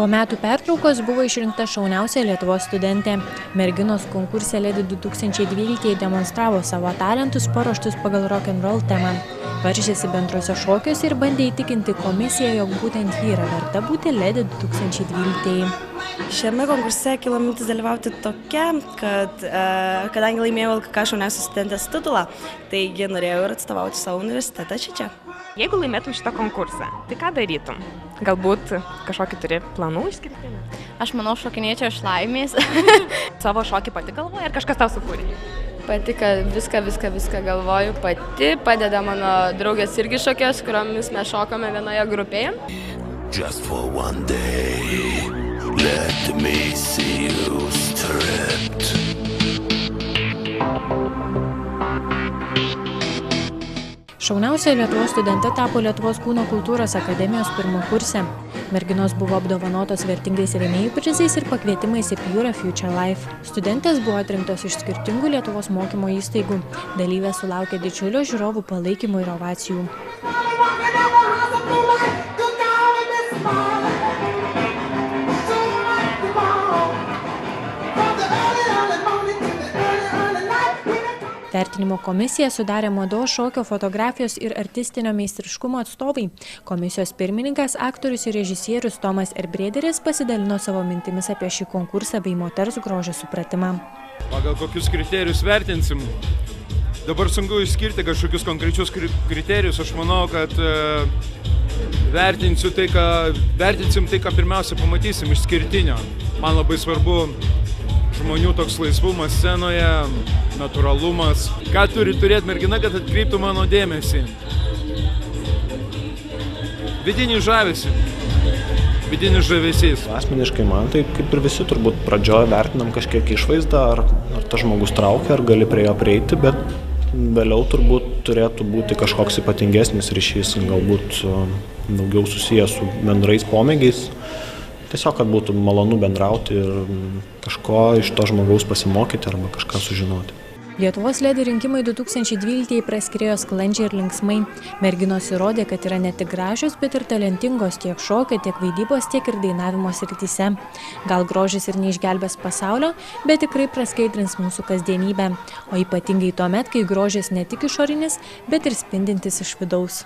Po metų pertraukos buvo išrinkta šauniausia Lietuvos studentė. Merginos konkurse Ledi 2012 demonstravo savo talentus paruoštus pagal rock'n'roll temą. Varžėsi bendrose šokiuose ir bandė įtikinti komisiją, jog būtent ji yra verta būti Ledi 2012. Šiame konkurse kilo mintis dalyvauti tokia, kad kadangi laimėjau LKK šauniausios studentės titulą, taigi norėjau ir atstovauti savo universitetą čia. Jeigu laimėtum šitą konkursą, tai ką darytum? Galbūt kažkokį turi planų išskirtinį? Aš manau, šokinėčiau iš laimės. Savo šokį pati galvoji ar kažkas tau sukūrė? Pati, kad viską galvoju pati, padeda mano draugės irgi šokės, kuriomis mes šokome vienoje grupėje. Just for one day, let me see you stripped. Šauniausia Lietuvos studente tapo Lietuvos kūno kultūros akademijos pirmakursė. Merginos buvo apdovanotos vertingais rėmėjų prizais ir pakvietimais į Pure Future Life. Studentės buvo atrinktos iš skirtingų Lietuvos mokymo įstaigų. Dalyvės sulaukė didžiulio žiūrovų palaikymo ir ovacijų. Vertinimo komisiją sudarė mados, šokio, fotografijos ir artistinio meistriškumo atstovai. Komisijos pirmininkas, aktorius ir režisierius Tomas Erbrėderis pasidalino savo mintimis apie šį konkursą bei moters grožio supratimą. Pagal kokius kriterijus vertinsim? Dabar sunku išskirti kažkokius konkrečius kriterijus. Aš manau, kad vertinsim tai, ką pirmiausia pamatysim išskirtinio. Man labai svarbu žmonių toks laisvumas scenoje, natūralumas. Ką turi turėti mergina, kad atkreiptų mano dėmesį? Vidinį žavesį. Vidinis žavesys. Asmeniškai man tai kaip ir visi turbūt pradžioje vertinam kažkiek išvaizdą, ar tas žmogus traukia, ar gali prie jo prieiti, bet vėliau turbūt turėtų būti kažkoks ypatingesnis ryšys, galbūt daugiau susijęs su bendrais pomėgiais. Tiesiog, kad būtų malonu bendrauti ir kažko iš to žmogaus pasimokyti arba kažką sužinoti. Lietuvos Ledi rinkimai 2012 praskriėjo sklandžiai ir linksmai. Merginos įrodė, kad yra ne tik gražios, bet ir talentingos tiek šokio, tiek vaidybos, tiek ir dainavimo srityse. Gal grožis ir neišgelbės pasaulio, bet tikrai praskaidrins mūsų kasdienybę. O ypatingai tuomet, kai grožis ne tik išorinis, bet ir spindintis iš vidaus.